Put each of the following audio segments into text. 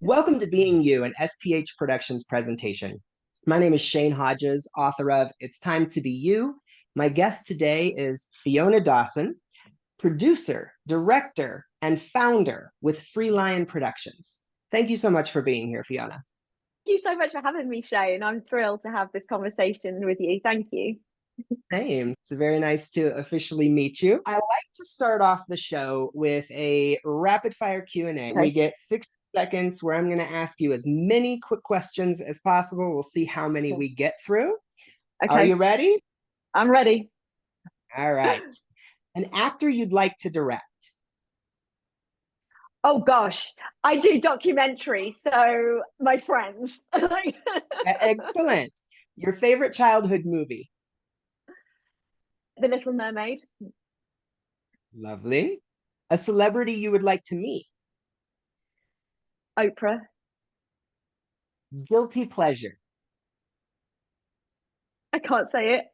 Welcome to Being You, an SPH Productions presentation. My name is Shane Hodges, author of It's Time to Be You. My guest today is Fiona Dawson, producer, director, and founder with Free Lion Productions. Thank you so much for being here, Fiona. Thank you so much for having me, Shane. I'm thrilled to have this conversation with you. Thank you. Same. It's very nice to officially meet you. I like to start off the show with a rapid fire Q&A. Okay. We get 60 seconds where I'm going to ask you as many quick questions as possible. We'll see how many we get through. Okay. Are you ready? I'm ready. All right. An actor you'd like to direct? Oh gosh, I do documentaries, so my friends. Excellent. Your favorite childhood movie? The Little Mermaid. Lovely. A celebrity you would like to meet? Oprah. Guilty pleasure? I can't say it.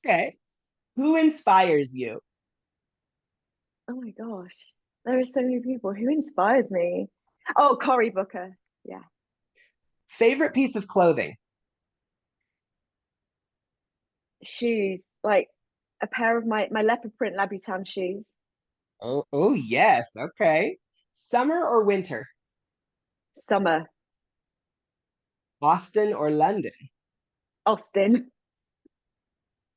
Okay. Who inspires you? Oh my gosh, there are so many people. Who inspires me? Oh, Cory Booker. Yeah. Favorite piece of clothing? Shoes, like a pair of my leopard print Louboutin shoes. Oh yes. Okay. Summer or winter? Summer. Boston or London? Austin.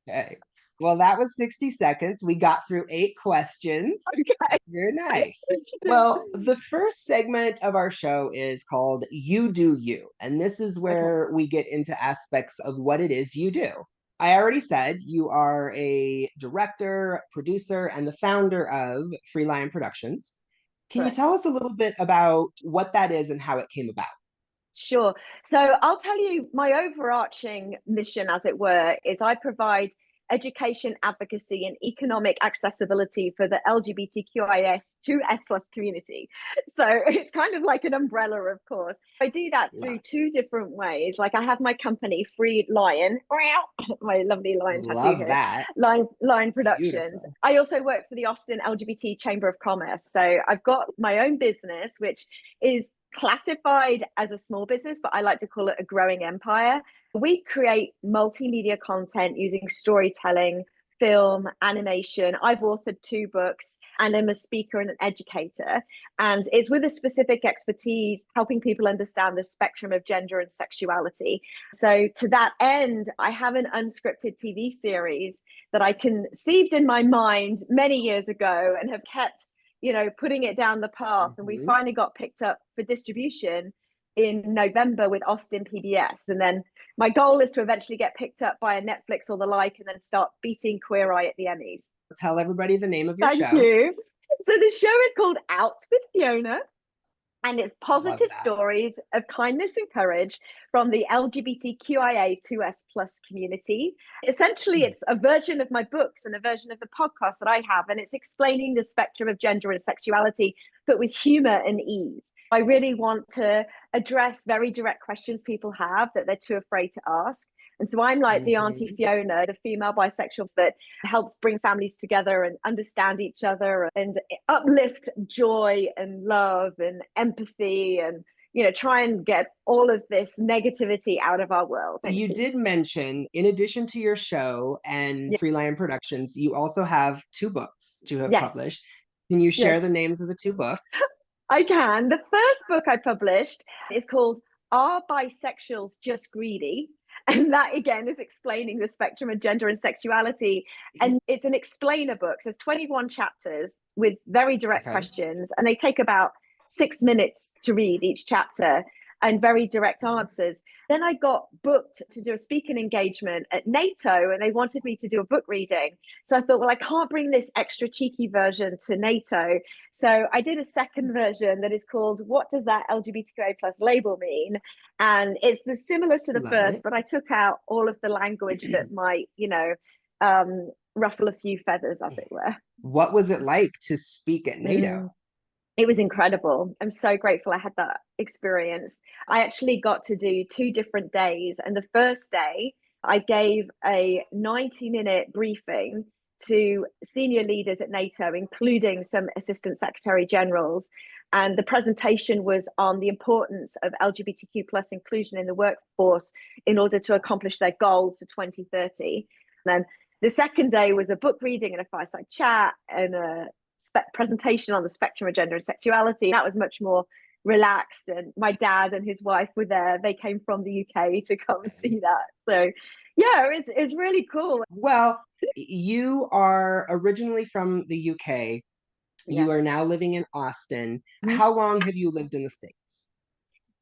Okay. Well, that was 60 seconds. We got through 8 questions. Okay. Very nice. Well, the first segment of our show is called You Do You. And this is where we get into aspects of what it is you do. I already said you are a director, producer, and the founder of Free Lion Productions. Can you tell us a little bit about what that is and how it came about? Sure. So I'll tell you, my overarching mission, as it were, is I provide education, advocacy, and economic accessibility for the LGBTQIA 2S+ community. So it's kind of like an umbrella, of course. I do that through 2 different ways. Like I have my company, Free Lion, my lovely lion tattoo here. That. Lion Productions. Beautiful. I also work for the Austin LGBT Chamber of Commerce. So I've got my own business, which is classified as a small business, but I like to call it a growing empire. We create multimedia content using storytelling, film, animation. I've authored 2 books and I'm a speaker and an educator. And it's with a specific expertise helping people understand the spectrum of gender and sexuality. So to that end, I have an unscripted TV series that I conceived in my mind many years ago and have kept putting it down the path. And we finally got picked up for distribution in November with Austin PBS. And then my goal is to eventually get picked up by a Netflix or the like, and then start beating Queer Eye at the Emmys. Tell everybody the name of your show. Thank you. So the show is called Out With Fiona. And it's positive stories of kindness and courage from the LGBTQIA 2S+ community. Essentially, it's a version of my books and a version of the podcast that I have, and it's explaining the spectrum of gender and sexuality, but with humor and ease. I really want to address very direct questions people have that they're too afraid to ask. And so I'm like the Auntie Fiona, the female bisexuals that helps bring families together and understand each other and uplift joy and love and empathy and, try and get all of this negativity out of our world. You did mention, in addition to your show and Free Lion Productions, you also have 2 books you have published. Can you share the names of the 2 books? I can. The first book I published is called Are Bisexuals Just Greedy? And that, again, is explaining the spectrum of gender and sexuality. And it's an explainer book. So there's 21 chapters with very direct questions. And they take about 6 minutes to read each chapter and very direct answers. Then I got booked to do a speaking engagement at NATO, and they wanted me to do a book reading. So I thought, well, I can't bring this extra cheeky version to NATO. So I did a second version that is called What Does That LGBTQIA+ Label Mean? And it's similar to the first, but I took out all of the language that might, ruffle a few feathers, as it were. What was it like to speak at NATO? It was incredible. I'm so grateful I had that experience. I actually got to do 2 different days. And the first day, I gave a 90-minute briefing to senior leaders at NATO, including some assistant secretary generals. And the presentation was on the importance of LGBTQ plus inclusion in the workforce in order to accomplish their goals for 2030. And then the second day was a book reading and a fireside chat and a presentation on the spectrum of gender and sexuality. That was much more relaxed, and my dad and his wife were there. They came from the UK to come and see that. So yeah, it's really cool. Well, you are originally from the UK. Yeah. You are now living in Austin. Mm-hmm. How long have you lived in the States?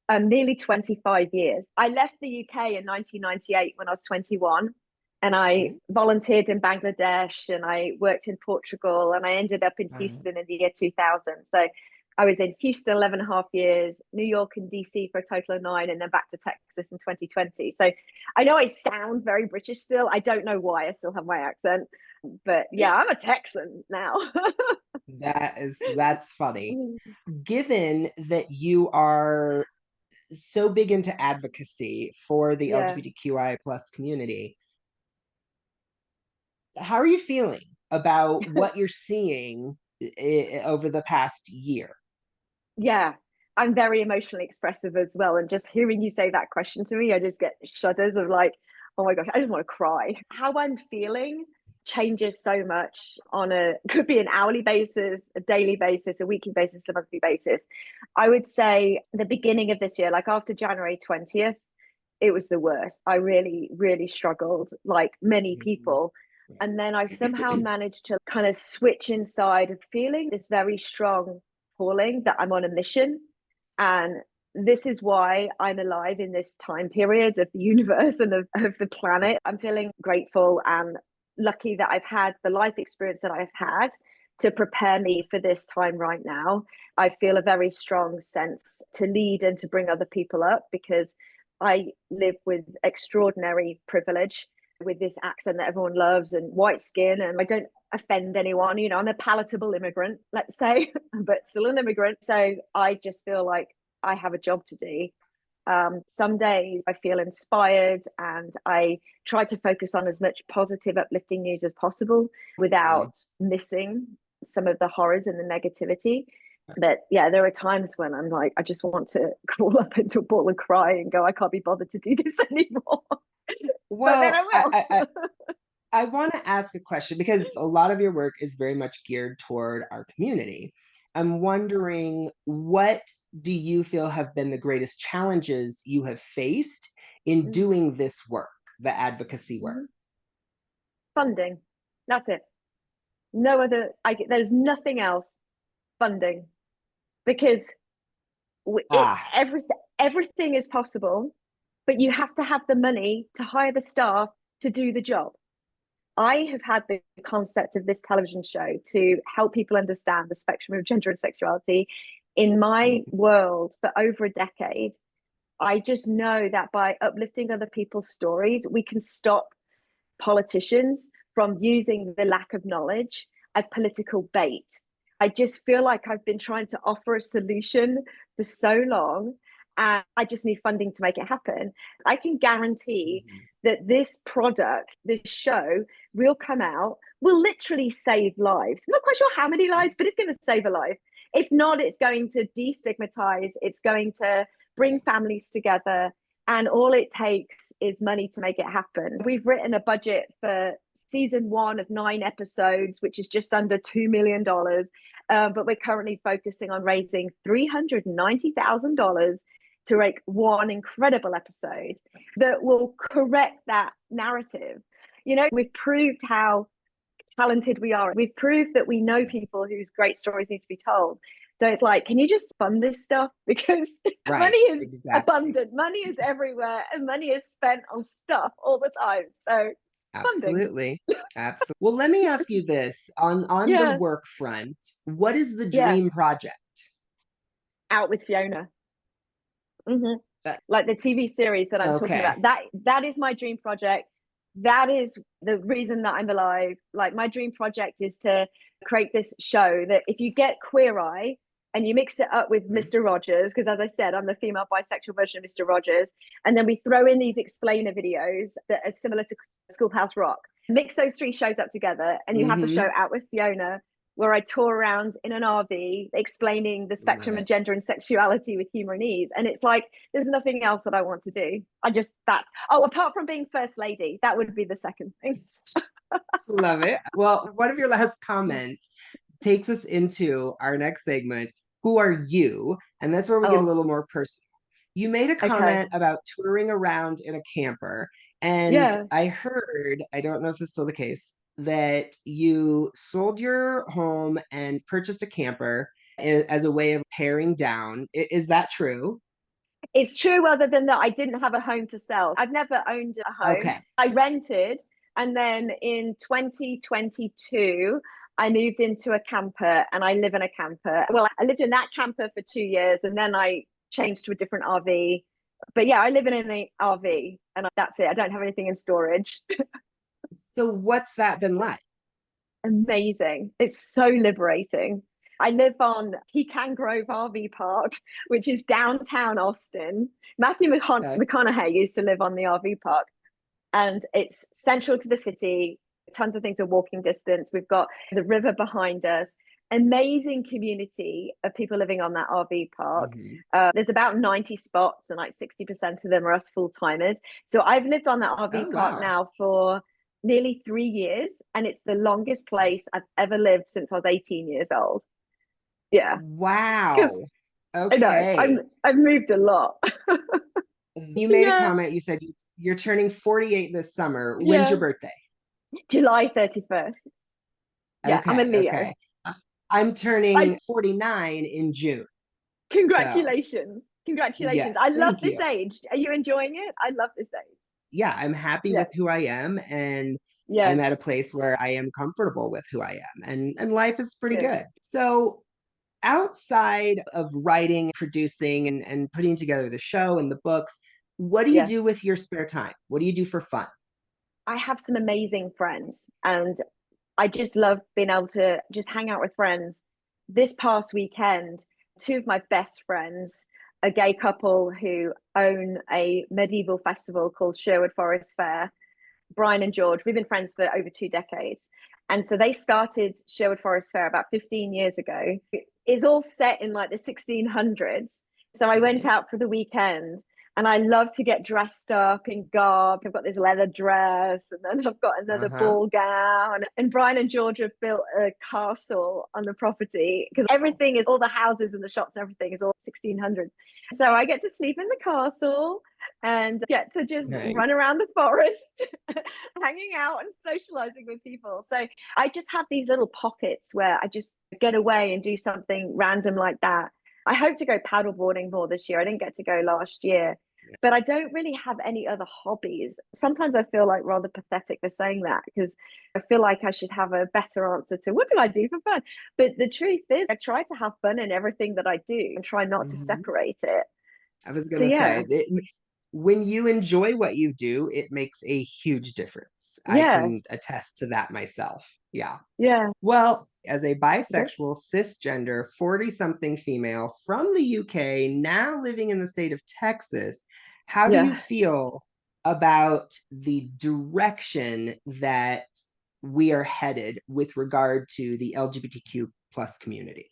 Nearly 25 years. I left the UK in 1998 when I was 21, and I volunteered in Bangladesh, and I worked in Portugal, and I ended up in Houston in the year 2000. So I was in Houston 11 and a half years, New York and DC for a total of 9, and then back to Texas in 2020. So I know I sound very British still. I don't know why I still have my accent, but yeah, I'm a Texan now. That's funny. Given that you are so big into advocacy for the LGBTQIA plus community, how are you feeling about what you're seeing over the past year? Yeah, I'm very emotionally expressive as well. And just hearing you say that question to me, I just get shudders of like, oh my gosh, I just want to cry. How I'm feeling changes so much on could be an hourly basis, a daily basis, a weekly basis, a monthly basis. I would say the beginning of this year, like after January 20th, it was the worst. I really, really struggled, like many people. And then I somehow managed to kind of switch inside of feeling this very strong calling that I'm on a mission. And this is why I'm alive in this time period of the universe and of the planet. I'm feeling grateful and lucky that I've had the life experience that I've had to prepare me for this time right now. I feel a very strong sense to lead and to bring other people up, because I live with extraordinary privilege, with this accent that everyone loves and white skin, and I don't offend anyone. You know, I'm a palatable immigrant, let's say, but still an immigrant. So I just feel like I have a job to do. Some days I feel inspired, and I try to focus on as much positive, uplifting news as possible without missing some of the horrors and the negativity. But yeah, there are times when I'm like, I just want to crawl up into a ball and cry and go, I can't be bothered to do this anymore. Well, but then I will. I want to ask a question, because a lot of your work is very much geared toward our community. I'm wondering, what do you feel have been the greatest challenges you have faced in doing this work, the advocacy work? Funding. That's it. No other, there's nothing else. Funding. Because everything is possible, but you have to have the money to hire the staff to do the job. I have had the concept of this television show to help people understand the spectrum of gender and sexuality in my world for over a decade. I just know that by uplifting other people's stories, we can stop politicians from using the lack of knowledge as political bait. I just feel like I've been trying to offer a solution for so long, and I just need funding to make it happen. I can guarantee that this product, this show, will come out, will literally save lives. I'm not quite sure how many lives, but it's going to save a life. If not, it's going to destigmatize, it's going to bring families together, and all it takes is money to make it happen. We've written a budget for season 1 of 9 episodes, which is just under $2 million. But we're currently focusing on raising $390,000 to make one incredible episode that will correct that narrative. You know, we've proved how talented we are. We've proved that we know people whose great stories need to be told. So it's like, can you just fund this stuff? Because money is abundant, money is everywhere, and money is spent on stuff all the time. So absolutely. Absolutely. Well, let me ask you this. On the work front, what is the dream project? Out with Fiona. Like the TV series that I'm talking about. That is my dream project. That is the reason that I'm alive. Like, my dream project is to create this show that if you get Queer Eye and you mix it up with Mr. Rogers, because as I said, I'm the female bisexual version of Mr. Rogers, and then we throw in these explainer videos that are similar to Schoolhouse Rock. Mix those three shows up together, and you have the show Mm-hmm. Out with Fiona, where I tour around in an RV explaining the Love spectrum of it. gender and sexuality with humor and ease. And it's like, there's nothing else that I want to do. Apart from being first lady, that would be the second thing. Love it. Well, one of your last comments takes us into our next segment. Who are you? And that's where we get a Oh, little more personal. You made a okay. comment about touring around in a camper. And Yeah. I heard, I don't know if it's still the case, that you sold your home and purchased a camper as a way of paring down. Is that true? It's true, other than that, I didn't have a home to sell. I've never owned a home. Okay. I rented. And then in 2022, I moved into a camper and I live in a camper. Well, I lived in that camper for 2 years and then I changed to a different RV. But yeah, I live in an RV and that's it. I don't have anything in storage. So what's that been like? Amazing. It's so liberating. I live on Pecan Grove RV Park, which is downtown Austin. Matthew Okay. McConaughey used to live on the RV park, and it's central to the city. Tons of things are walking distance. We've got the river behind us. Amazing community of people living on that RV park. Mhm. There's about 90 spots, and like 60% of them are us full timers. So I've lived on that Oh, RV park wow. now for nearly 3 years, and it's the longest place I've ever lived since I was 18 years old. Yeah, because Wow. I know Okay. I've moved a lot. You made a Yeah, comment. You said you're turning 48 this summer. When's your yeah. birthday? July 31st. Yeah, I'm a Okay. Leo. Okay. I'm turning I 49 in June. So, Congratulations. Congratulations. yes, I love thank this you. age. Are you enjoying it? I love this age. Yeah, I'm happy Yeah. with who I am, and Yeah. I'm at a place where I am comfortable with who I am, and life is pretty Good. good. So, outside of writing, producing, and putting together the show and the books, what do you Yeah. do with your spare time? What do you do for fun? I have some amazing friends and I just love being able to just hang out with friends. This past weekend, two of my best friends, a gay couple who own a medieval festival called Sherwood Forest Fair, Brian and George, we've been friends for over 2 decades. And so they started Sherwood Forest Fair about 15 years ago. It's all set in like the 1600s. So I went Mhm. out for the weekend and I love to get dressed up in garb. I've got this leather dress and then I've got another Uh-huh. ball gown. And Brian and George have built a castle on the property because everything is all the houses and the shops and everything is all 1600s. So I get to sleep in the castle and get to just Nice. run around the forest, hanging out and socializing with people. So I just have these little pockets where I just get away and do something random like that. I hope to go paddleboarding more this year. I didn't get to go last year, but I don't really have any other hobbies. Sometimes I feel like rather pathetic for saying that because I feel like I should have a better answer to what do I do for fun? But the truth is, I try to have fun in everything that I do and try not to Mhm. separate it. I was So gonna yeah, say when you enjoy what you do, it makes a huge difference. I yeah, can attest to that myself. Yeah. yeah. Well, as a Okay. bisexual, cisgender, 40 something female from the UK, now living in the state of Texas, how do you Yeah. feel about the direction that we are headed with regard to the LGBTQ plus community?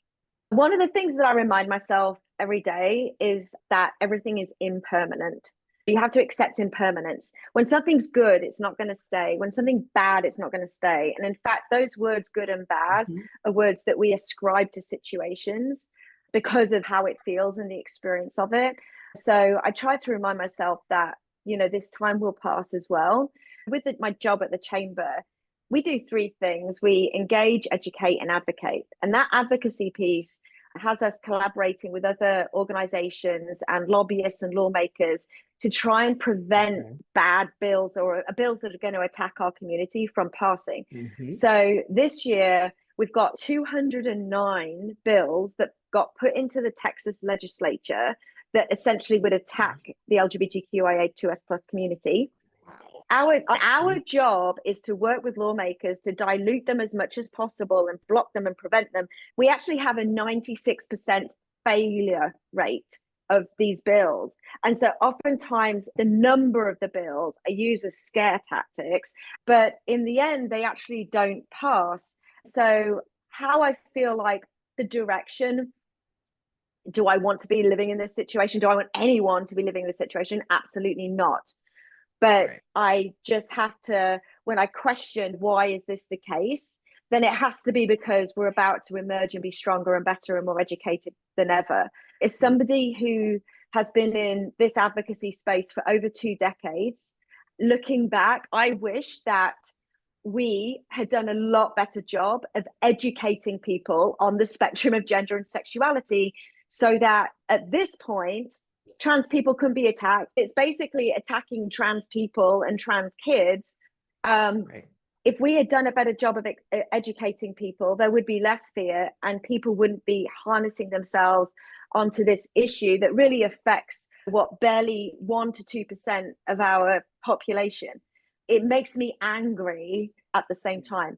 One of the things that I remind myself every day is that everything is impermanent. You have to accept impermanence. When something's good, it's not going to stay. When something's bad, it's not going to stay. And in fact, those words, good and bad, Mhm. are words that we ascribe to situations because of how it feels and the experience of it. So I try to remind myself that, this time will pass as well. With my job at the chamber, we do three things. We engage, educate, and advocate. And that advocacy piece has us collaborating with other organizations and lobbyists and lawmakers to try and prevent Okay. bad bills or bills that are going to attack our community from passing. Mhm. So this year, we've got 209 bills that got put into the Texas legislature that essentially would attack the LGBTQIA2S plus community. Wow. Our Mhm. job is to work with lawmakers to dilute them as much as possible and block them and prevent them. We actually have a 96% failure rate. of these bills. And so oftentimes the number of the bills are used as scare tactics, but in the end, they actually don't pass. So how I feel like the direction, do I want to be living in this situation? Do I want anyone to be living in this situation? Absolutely not. But Right. I just have to, when I question why is this the case, then it has to be because we're about to emerge and be stronger and better and more educated than ever. As somebody who has been in this advocacy space for over 2 decades, looking back, I wish that we had done a lot better job of educating people on the spectrum of gender and sexuality, so that at this point, trans people can be attacked. It's basically attacking trans people and trans kids. Right. If we had done a better job of educating people, there would be less fear and people wouldn't be harnessing themselves onto this issue that really affects what barely 1 to 2% of our population. It makes me angry at the same time.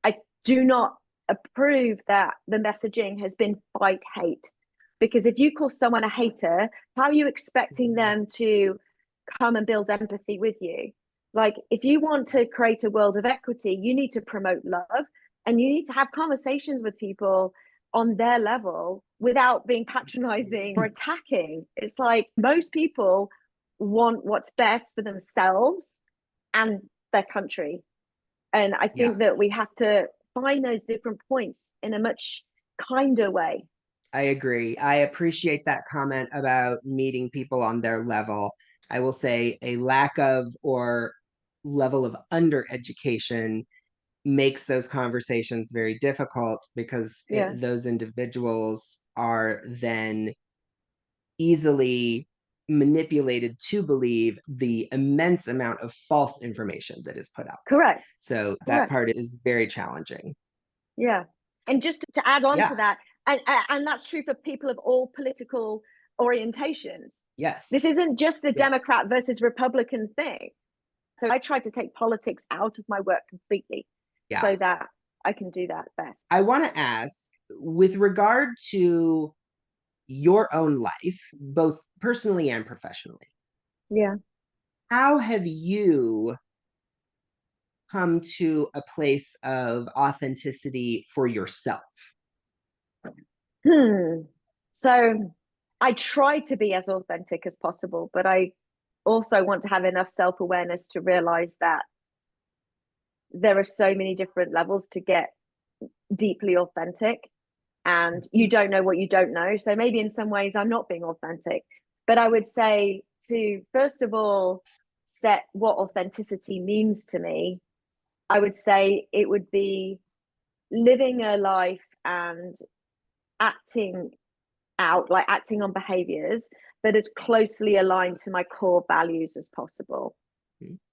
I do not approve that the messaging has been fight hate. Because if you call someone a hater, how are you expecting them to come and build empathy with you? Like, if you want to create a world of equity, you need to promote love and you need to have conversations with people on their level without being patronizing or attacking. It's like most people want what's best for themselves and their country. And I think that we have to find those different points in a much kinder way. I agree. I appreciate that comment about meeting people on their level. I will say a lack of or level of undereducation makes those conversations very difficult because those individuals are then easily manipulated to believe the immense amount of false information that is put out there. Correct. So that part is very challenging. Yeah. And just to add on to that, and that's true for people of all political orientations. Yes. This isn't just a Democrat versus Republican thing. So I try to take politics out of my work completely so that I can do that best. I want to ask, with regard to your own life, both personally and professionally, how have you come to a place of authenticity for yourself? So I try to be as authentic as possible, but I also want to have enough self-awareness to realize that there are so many different levels to get deeply authentic, and you don't know what you don't know. So maybe in some ways I'm not being authentic, but I would say to, first of all, set what authenticity means to me. I would say it would be living a life and acting out, like acting on behaviors that is closely aligned to my core values as possible.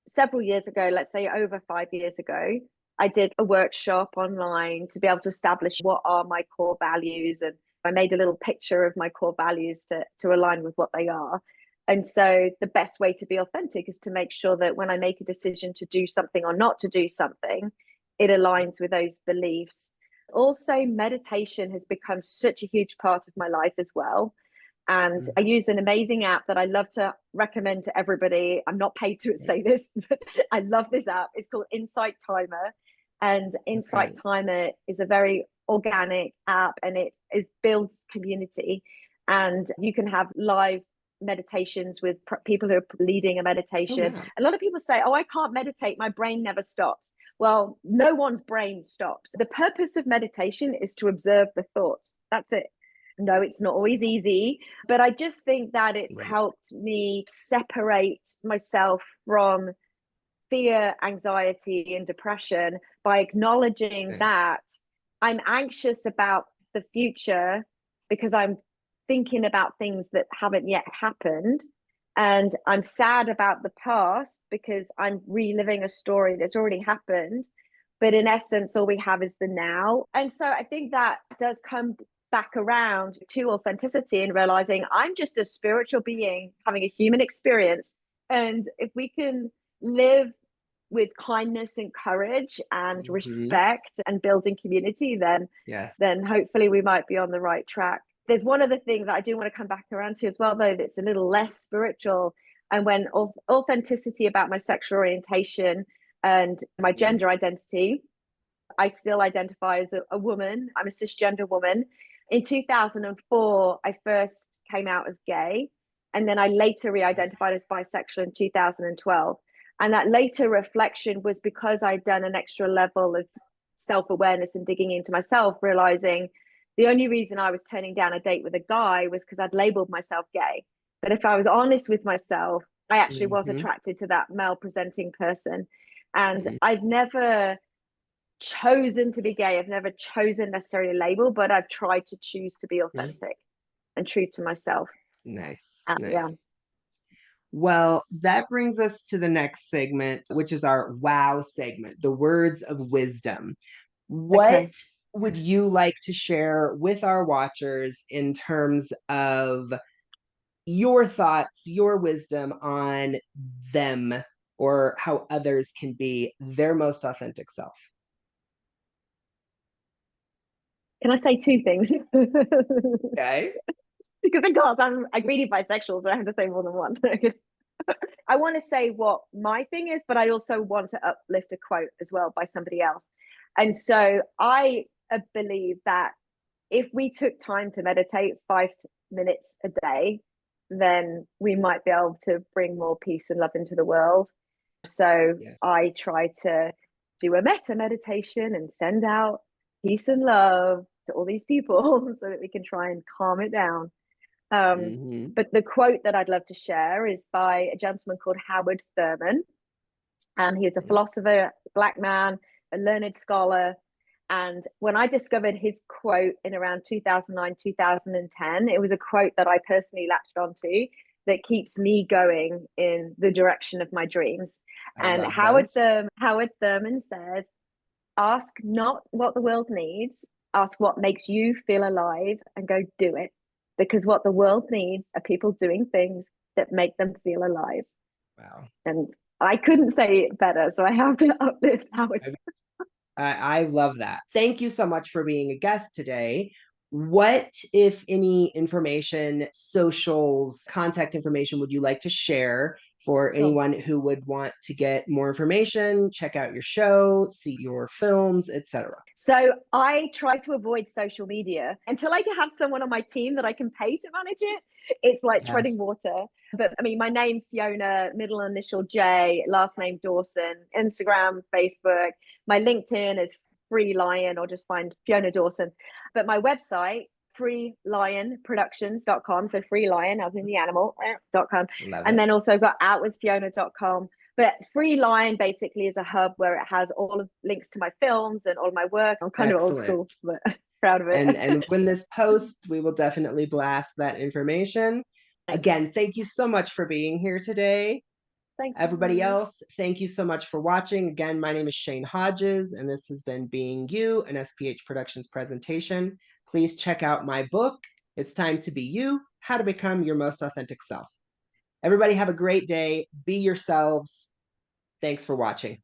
Several years ago, let's say over 5 years ago, I did a workshop online to be able to establish what are my core values. And I made a little picture of my core values to align with what they are. And so the best way to be authentic is to make sure that when I make a decision to do something or not to do something, it aligns with those beliefs. Also, meditation has become such a huge part of my life as well. And I use an amazing app that I love to recommend to everybody. I'm not paid to say this, but I love this app. It's called Insight Timer. And Insight Timer is a very organic app, and it builds community. And you can have live meditations with people who are leading a meditation. A lot of people say, oh, I can't meditate, my brain never stops. Well, no one's brain stops. The purpose of meditation is to observe the thoughts. That's it. No, it's not always easy, but I just think that it's helped me separate myself from fear, anxiety, and depression by acknowledging that I'm anxious about the future because I'm thinking about things that haven't yet happened. And I'm sad about the past because I'm reliving a story that's already happened. But in essence, all we have is the now. And so I think that does come back around to authenticity and realizing I'm just a spiritual being having a human experience. And if we can live with kindness and courage and respect and building community, then hopefully we might be on the right track. there's one other thing that I do want to come back around to as well, though, that's a little less spiritual. And when authenticity about my sexual orientation and my gender identity, I still identify as a woman. I'm a cisgender woman. In 2004, I first came out as gay, and then I later re-identified as bisexual in 2012. And that later reflection was because I'd done an extra level of self-awareness and digging into myself, realizing the only reason I was turning down a date with a guy was because I'd labeled myself gay. But if I was honest with myself, I actually was attracted to that male presenting person. And I've never chosen to be gay. I've never chosen necessarily a label, but I've tried to choose to be authentic and true to myself. Nice. Yeah. Well, that brings us to the next segment, which is our wow segment, the words of wisdom. What would you like to share with our watchers in terms of your thoughts, your wisdom on them, or how others can be their most authentic self? Can I say two things? Okay. Because of course I'm a greedy bisexual, so I have to say more than one. I want to say what my thing is, but I also want to uplift a quote as well by somebody else. And so I believe that if we took time to meditate 5 minutes a day, then we might be able to bring more peace and love into the world. So I try to do a metta meditation and send out peace and love to all these people so that we can try and calm it down. But the quote that I'd love to share is by a gentleman called Howard Thurman. He was a philosopher, Black man, a learned scholar. And when I discovered his quote in around 2009, 2010, it was a quote that I personally latched onto that keeps me going in the direction of my dreams. And Howard Thurman says, ask not what the world needs, ask what makes you feel alive and go do it. Because what the world needs are people doing things that make them feel alive. Wow. And I couldn't say it better, so I have to uplift Howard. I love that. Thank you so much for being a guest today. What, if any, information, socials, contact information would you like to share for anyone who would want to get more information, check out your show, see your films, etc.? So I try to avoid social media until I can have someone on my team that I can pay to manage it. It's like treading water. But I mean, my name, Fiona, middle initial J, last name Dawson, Instagram, Facebook. My LinkedIn is Free Lion, or just find Fiona Dawson. But my website, freelionproductions.com. So Free Lion, as in the animal.com. And then also got outwithfiona.com. But Free Lion basically is a hub where it has all of links to my films and all of my work. I'm kind of old school, but proud of it. And when this posts, we will definitely blast that information. Again, thank you so much for being here today. Thanks, everybody else. Thank you so much for watching. Again, my name is Shane Hodges, and this has been Being You, an SPH Productions presentation. Please check out my book, It's Time to Be You, How to Become Your Most Authentic Self. Everybody have a great day. Be yourselves. Thanks for watching.